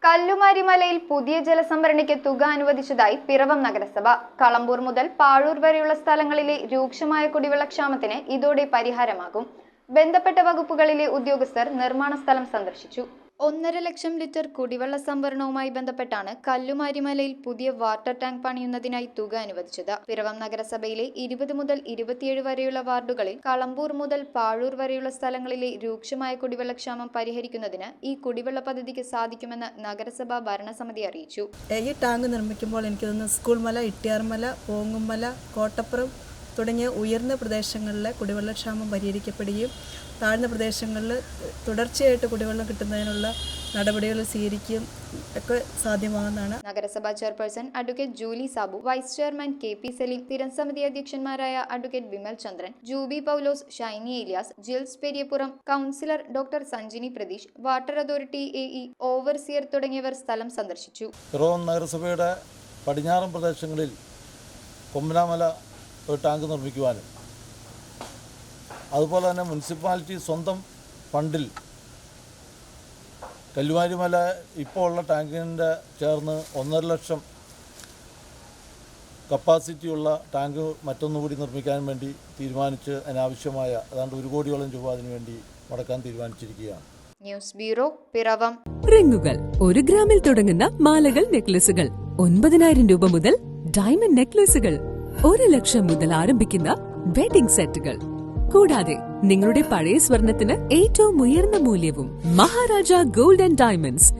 കല്ലുമാരിമലയിൽ പുതിയ ജലസംഭരണിക്ക് തുക അനുവദിച്ചതായി പിറവം നഗരസഭ. കളമ്പൂർ മുതൽ പാഴൂർ വരെയുള്ള സ്ഥലങ്ങളിലെ രൂക്ഷമായ കുടിവെള്ളക്ഷാമത്തിന് ഇതോടെ പരിഹാരമാകും. ബന്ധപ്പെട്ട വകുപ്പുകളിലെ ഉദ്യോഗസ്ഥർ നിർമ്മാണ സ്ഥലം സന്ദർശിച്ചു. 1.5 ലക്ഷം ലിറ്റർ കുടിവെള്ള സംഭരണവുമായി ബന്ധപ്പെട്ടാണ് കല്ലുമാരിമലയിൽ പുതിയ വാട്ടർ ടാങ്ക് പണിയുന്നതിനായി തുക അനുവദിച്ചത്. പിറവം നഗരസഭയിലെ 20 മുതൽ 27 വരെയുള്ള വാർഡുകളിൽ കളമ്പൂർ മുതൽ പാഴൂർ വരെയുള്ള സ്ഥലങ്ങളിലെ രൂക്ഷമായ കുടിവെള്ളക്ഷാമം പരിഹരിക്കുന്നതിന് ഈ കുടിവെള്ള പദ്ധതിക്ക് സാധിക്കുമെന്ന് നഗരസഭാ ഭരണസമിതി അറിയിച്ചു. ഈ ടാങ്ക് നിർമ്മിക്കുമ്പോൾ എനിക്ക് തോന്നുന്നു സ്കൂൾ മല, ഇട്ടിയാർമല, ഓങ്ങുമല, കോട്ടപ്പുറം തുടങ്ങിയ ഉയർന്ന പ്രദേശങ്ങളിലെ കുടിവെള്ളക്ഷാമം പരിഹരിക്കപ്പെടുകയും താഴ്ന്ന പ്രദേശങ്ങളിൽ തുടർച്ചയായിട്ട് കുടിവെള്ളം കിട്ടുന്നതിനുള്ള നടപടികൾ സ്വീകരിക്കുകയും ഒക്കെ സാധ്യമാകുന്നതാണ്. നഗരസഭാ chairperson advocate Julie Sabu, vice chairman KP Saleem, സ്ഥിരം സമിതി അധ്യക്ഷന്മാരായ advocate Vimal Chandran, Jubi Paulose, Shiny Elias, Jils Periyappuram, councillor doctor Sanjini Pratheesh, water authority AE overseer തുടങ്ങിയവർ സ്ഥലം സന്ദർശിച്ചു. പിറവം നഗരസഭയുടെ പടിഞ്ഞാറൻ പ്രദേശങ്ങളിൽ കൊമ്പനാമല ഒരു ടാങ്ക് നിർമ്മിക്കുവാനും അതുപോലെ തന്നെ മുനിസിപ്പാലിറ്റി സ്വന്തം ഫണ്ടിൽ കല്ലുമാരിമല ഇപ്പോൾ ഉള്ള ടാങ്കിൻ്റെ ചേർന്ന് 1.5 ലക്ഷം കപ്പാസിറ്റിയുള്ള ടാങ്ക് മറ്റൊന്നുകൂടി നിർമ്മിക്കാൻ വേണ്ടി തീരുമാനിച്ച് അതിനാവശ്യമായ ഏതാണ്ട് 1 കോടിയോളം രൂപ അതിനു വേണ്ടി മുടക്കാൻ തീരുമാനിച്ചിരിക്കുകയാണ്. News bureau, Piravom. റിങ്ങുകൾ 1 ഗ്രാമിൽ തുടങ്ങുന്ന മാലകൾ, നെക്ലസുകൾ 9,000 രൂപ മുതൽ ഡയമണ്ട് നെക്ലസുകൾ 1 ലക്ഷം മുതൽ ആരംഭിക്കുന്ന വെഡിംഗ് സെറ്റുകൾ, കൂടാതെ നിങ്ങളുടെ പഴയ സ്വർണത്തിന് ഏറ്റവും ഉയർന്ന മൂല്യവും. Maharaja gold and diamonds,